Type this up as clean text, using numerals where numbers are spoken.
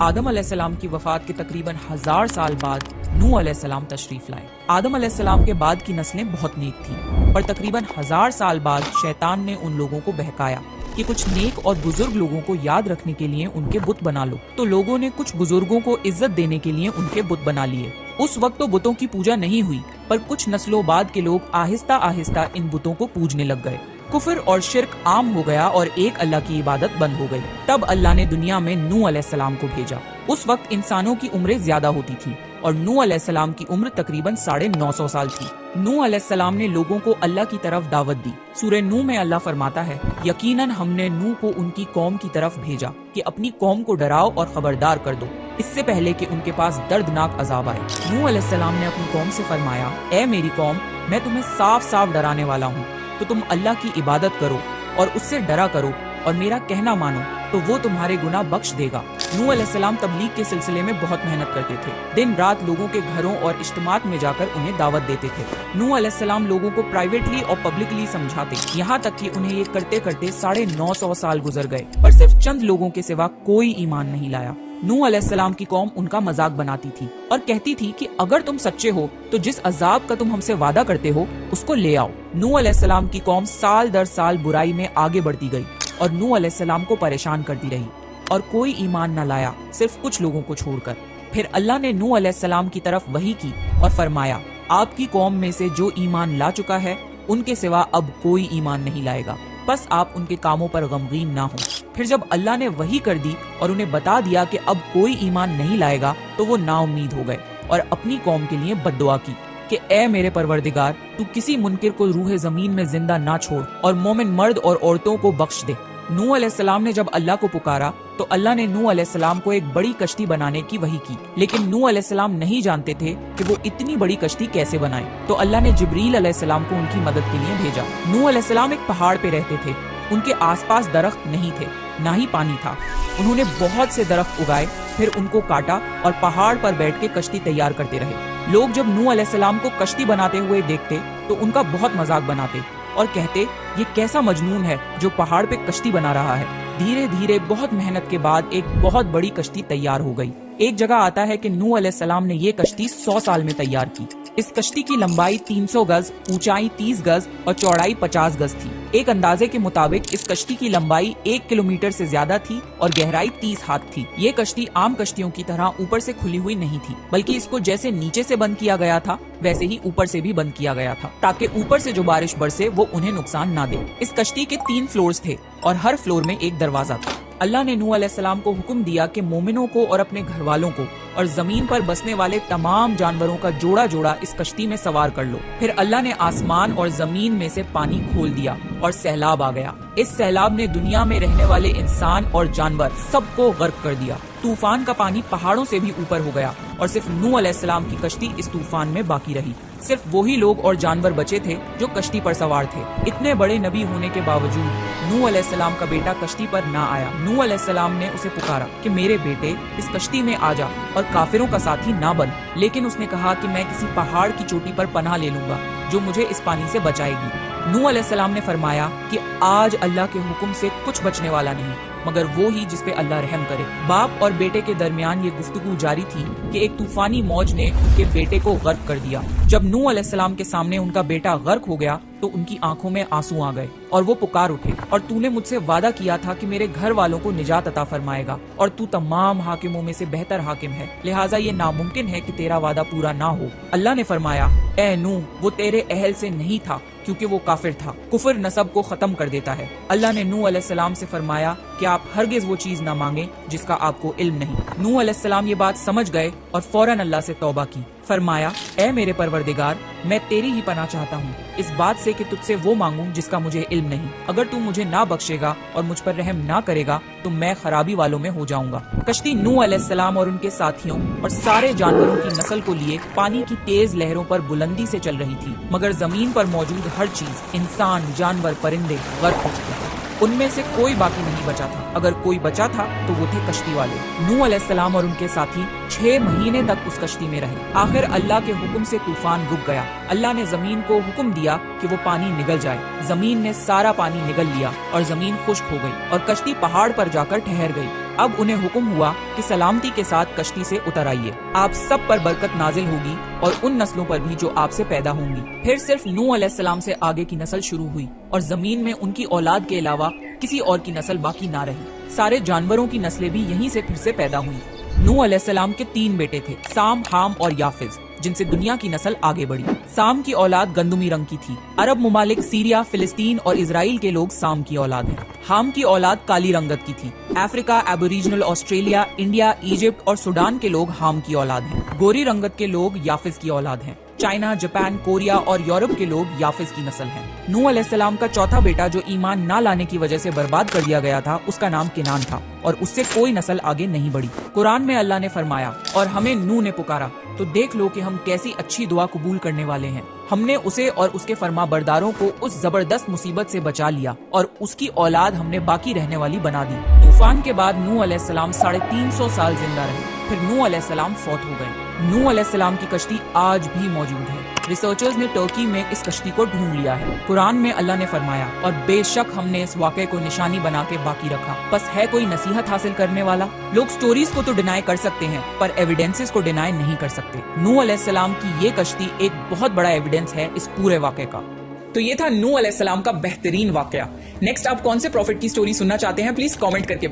آدم علیہ السلام کی وفات کے تقریباً 1000 سال بعد نوح علیہ السلام تشریف لائے۔ آدم علیہ السلام کے بعد کی نسلیں بہت نیک تھیں، پر تقریباً 1000 سال بعد شیطان نے ان لوگوں کو بہکایا کہ کچھ نیک اور بزرگ لوگوں کو یاد رکھنے کے لیے ان کے بت بنا لو، تو لوگوں نے کچھ بزرگوں کو عزت دینے کے لیے ان کے بت بنا لیے۔ اس وقت تو بتوں کی پوجا نہیں ہوئی، پر کچھ نسلوں بعد کے لوگ آہستہ آہستہ ان بتوں کو پوجنے لگ گئے۔ کفر اور شرک عام ہو گیا اور ایک اللہ کی عبادت بند ہو گئی۔ تب اللہ نے دنیا میں نوح علیہ السلام کو بھیجا۔ اس وقت انسانوں کی عمریں زیادہ ہوتی تھی اور نوح علیہ السلام کی عمر تقریباً 950 سال تھی۔ نوح علیہ السلام نے لوگوں کو اللہ کی طرف دعوت دی۔ سورہ نوح میں اللہ فرماتا ہے، یقیناً ہم نے نوح کو ان کی قوم کی طرف بھیجا کہ اپنی قوم کو ڈراؤ اور خبردار کر دو، اس سے پہلے کہ ان کے پاس دردناک عذاب آئے۔ نوح علیہ السلام نے اپنی قوم سے فرمایا، اے میری قوم، میں تمہیں صاف صاف ڈرانے والا ہوں، تو تم اللہ کی عبادت کرو اور اس سے ڈرا کرو اور میرا کہنا مانو، تو وہ تمہارے گناہ بخش دے گا۔ نوح علیہ السلام تبلیغ کے سلسلے میں بہت محنت کرتے تھے، دن رات لوگوں کے گھروں اور اجتماعات میں جا کر انہیں دعوت دیتے تھے۔ نوح علیہ السلام لوگوں کو پرائیویٹلی اور پبلکلی سمجھاتے، یہاں تک کہ انہیں یہ کرتے کرتے 950 سال گزر گئے، پر صرف چند لوگوں کے سوا کوئی ایمان نہیں لایا۔ نوح علیہ السلام کی قوم ان کا مذاق بناتی تھی اور کہتی تھی کہ اگر تم سچے ہو تو جس عذاب کا تم ہم سے وعدہ کرتے ہو اس کو لے آؤ۔ نوح علیہ السلام کی قوم سال در سال برائی میں آگے بڑھتی گئی اور نوح علیہ السلام کو پریشان کرتی رہی اور کوئی ایمان نہ لایا، صرف کچھ لوگوں کو چھوڑ کر۔ پھر اللہ نے نوح علیہ السلام کی طرف وحی کی اور فرمایا، آپ کی قوم میں سے جو ایمان لا چکا ہے ان کے سوا اب کوئی ایمان نہیں لائے گا، بس آپ ان کے کاموں پر غمگین نہ ہوں۔ پھر جب اللہ نے وحی کر دی اور انہیں بتا دیا کہ اب کوئی ایمان نہیں لائے گا تو وہ نا امید ہو گئے اور اپنی قوم کے لیے بد دعا کی کہ اے میرے پروردگار، تو کسی منکر کو روح زمین میں زندہ نہ چھوڑ اور مومن مرد اور عورتوں کو بخش دے۔ نوح علیہ السلام نے جب اللہ کو پکارا تو اللہ نے نوح علیہ السلام کو ایک بڑی کشتی بنانے کی وحی کی، لیکن نوح علیہ السلام نہیں جانتے تھے کہ وہ اتنی بڑی کشتی کیسے بنائیں، تو اللہ نے جبریل علیہ السلام کو ان کی مدد کے لیے بھیجا۔ نوح علیہ السلام ایک پہاڑ پہ رہتے تھے، ان کے آس پاس درخت نہیں تھے، نہ ہی پانی تھا۔ انہوں نے بہت سے درخت اگائے، پھر ان کو کاٹا اور پہاڑ پر بیٹھ کے کشتی تیار کرتے رہے۔ لوگ جب نوح علیہ السلام کو کشتی بناتے ہوئے دیکھتے تو ان کا بہت مذاق بناتے اور کہتے، یہ کیسا مجنون ہے جو پہاڑ پہ کشتی بنا رہا ہے۔ دھیرے دھیرے بہت محنت کے بعد ایک بہت بڑی کشتی تیار ہو گئی۔ ایک جگہ آتا ہے کہ نوح علیہ السلام نے یہ کشتی 100 سال میں تیار کی۔ اس کشتی کی لمبائی 300 گز، اونچائی 30 گز اور چوڑائی 50 گز تھی۔ ایک اندازے کے مطابق اس کشتی کی لمبائی 1 کلومیٹر سے زیادہ تھی اور گہرائی 30 ہاتھ تھی۔ یہ کشتی عام کشتیوں کی طرح اوپر سے کھلی ہوئی نہیں تھی، بلکہ اس کو جیسے نیچے سے بند کیا گیا تھا ویسے ہی اوپر سے بھی بند کیا گیا تھا، تاکہ اوپر سے جو بارش برسے وہ انہیں نقصان نہ دے۔ اس کشتی کے 3 فلورز تھے اور ہر فلور میں ایک دروازہ تھا۔ اللہ نے نوح علیہ السلام کو حکم دیا کہ مومنوں کو اور اپنے گھر والوں کو اور زمین پر بسنے والے تمام جانوروں کا جوڑا جوڑا اس کشتی میں سوار کر لو۔ پھر اللہ نے آسمان اور زمین میں سے پانی کھول دیا اور سیلاب آ گیا۔ اس سیلاب نے دنیا میں رہنے والے انسان اور جانور سب کو غرق کر دیا۔ طوفان کا پانی پہاڑوں سے بھی اوپر ہو گیا اور صرف نوح علیہ السلام کی کشتی اس طوفان میں باقی رہی۔ صرف وہی لوگ اور جانور بچے تھے جو کشتی پر سوار تھے۔ اتنے بڑے نبی ہونے کے باوجود نوح علیہ السلام کا بیٹا کشتی پر نہ آیا۔ نوح علیہ السلام نے اسے پکارا کہ میرے بیٹے اس کشتی میں آ جا اور کافروں کا ساتھی نہ بن، لیکن اس نے کہا کہ میں کسی پہاڑ کی چوٹی پر پناہ لے لوں گا جو مجھے اس پانی سے بچائے گی۔ نوح علیہ السلام نے فرمایا کہ آج اللہ کے حکم سے کچھ بچنے والا نہیں مگر وہ ہی جس پہ اللہ رحم کرے۔ باپ اور بیٹے کے درمیان یہ گفتگو جاری تھی کہ ایک طوفانی موج نے ان کے بیٹے کو غرق کر دیا۔ جب نوح علیہ السلام کے سامنے ان کا بیٹا غرق ہو گیا تو ان کی آنکھوں میں آنسو آ گئے اور وہ پکار اٹھے، اور تو نے مجھ سے وعدہ کیا تھا کہ میرے گھر والوں کو نجات عطا فرمائے گا، اور تو تمام حاکموں میں سے بہتر حاکم ہے، لہٰذا یہ ناممکن ہے کہ تیرا وعدہ پورا نہ ہو۔ اللہ نے فرمایا، اے نوح، وہ تیرے اہل سے نہیں تھا کیونکہ وہ کافر تھا۔ کفر نسب کو ختم کر دیتا ہے۔ اللہ نے نوح علیہ السلام سے فرمایا کہ آپ ہرگز وہ چیز نہ مانگیں جس کا آپ کو علم نہیں۔ نوح علیہ السلام یہ بات سمجھ گئے اور فوراً اللہ سے توبہ کی۔ فرمایا، اے میرے پروردگار، میں تیری ہی پناہ چاہتا ہوں اس بات سے کہ تجھ سے وہ مانگوں جس کا مجھے علم نہیں۔ اگر تو مجھے نہ بخشے گا اور مجھ پر رحم نہ کرے گا تو میں خرابی والوں میں ہو جاؤں گا۔ کشتی نوح علیہ السلام اور ان کے ساتھیوں اور سارے جانوروں کی نسل کو لیے پانی کی تیز لہروں پر بلندی سے چل رہی تھی، مگر زمین پر موجود ہر چیز، انسان، جانور، پرندے غرق ہو چکے تھے۔ ان میں سے کوئی باقی نہیں بچا تھا، اگر کوئی بچا تھا تو وہ تھے کشتی والے۔ نوح علیہ السلام اور ان کے ساتھی 6 مہینے تک اس کشتی میں رہے۔ آخر اللہ کے حکم سے طوفان رک گیا۔ اللہ نے زمین کو حکم دیا کہ وہ پانی نگل جائے۔ زمین نے سارا پانی نگل لیا اور زمین خشک ہو گئی اور کشتی پہاڑ پر جا کر ٹھہر گئی۔ اب انہیں حکم ہوا کہ سلامتی کے ساتھ کشتی سے اتر آئیے، آپ سب پر برکت نازل ہوگی اور ان نسلوں پر بھی جو آپ سے پیدا ہوں گی۔ پھر صرف نوح علیہ السلام سے آگے کی نسل شروع ہوئی اور زمین میں ان کی اولاد کے علاوہ کسی اور کی نسل باقی نہ رہی۔ سارے جانوروں کی نسلیں بھی یہیں سے پھر سے پیدا ہوئی۔ نوح علیہ السلام کے 3 بیٹے تھے، سام، حام اور یافز، جن سے دنیا کی نسل آگے بڑھی۔ سام کی اولاد گندمی رنگ کی تھی۔ عرب ممالک سیریا، فلسطین اور اسرائیل کے لوگ سام کی اولاد ہیں۔ حام کی اولاد کالی رنگت کی تھی۔ افریقہ، ایبوریجنل آسٹریلیا، انڈیا، ایجپٹ اور سوڈان کے لوگ حام کی اولاد ہیں۔ گوری رنگت کے لوگ یافز کی اولاد ہیں۔ چائنا، جاپان، کوریا اور یورپ کے لوگ یافز کی نسل ہیں۔ نوح علیہ السلام کا چوتھا بیٹا جو ایمان نہ لانے کی وجہ سے برباد کر دیا گیا تھا، اس کا نام کنان تھا اور اس سے کوئی نسل آگے نہیں بڑھی۔ قرآن میں اللہ نے فرمایا، اور ہمیں نوح نے پکارا تو دیکھ لو کہ ہم کیسی اچھی دعا قبول کرنے والے ہیں۔ ہم نے اسے اور اس کے فرما برداروں کو اس زبردست مصیبت سے بچا لیا اور اس کی اولاد ہم نے باقی رہنے والی بنا دی۔ طوفان کے بعد نوح علیہ السلام 350 سال زندہ رہے، پھر نوح علیہ السلام فوت ہو گئے۔ نوح علیہ السلام کی کشتی آج بھی موجود ہے۔ ریسرچرز نے ترکی میں اس کشتی کو ڈھونڈ لیا ہے۔ قرآن میں اللہ نے فرمایا، اور بے شک ہم نے اس واقعے کو نشانی بنا کے باقی رکھا۔ بس ہے کوئی نصیحت حاصل کرنے والا؟ لوگ سٹوریز کو تو ڈینائی کر سکتے ہیں پر ایویڈنسز کو ڈینائی نہیں کر سکتے۔ نوح علیہ السلام کی یہ کشتی ایک بہت بڑا ایویڈنس ہے اس پورے واقعے کا۔ تو یہ تھا نوح علیہ السلام کا بہترین واقعہ۔ نیکسٹ آپ کون سے پروفٹ کی سٹوری سننا چاہتے ہیں؟ پلیز کامنٹ کر کے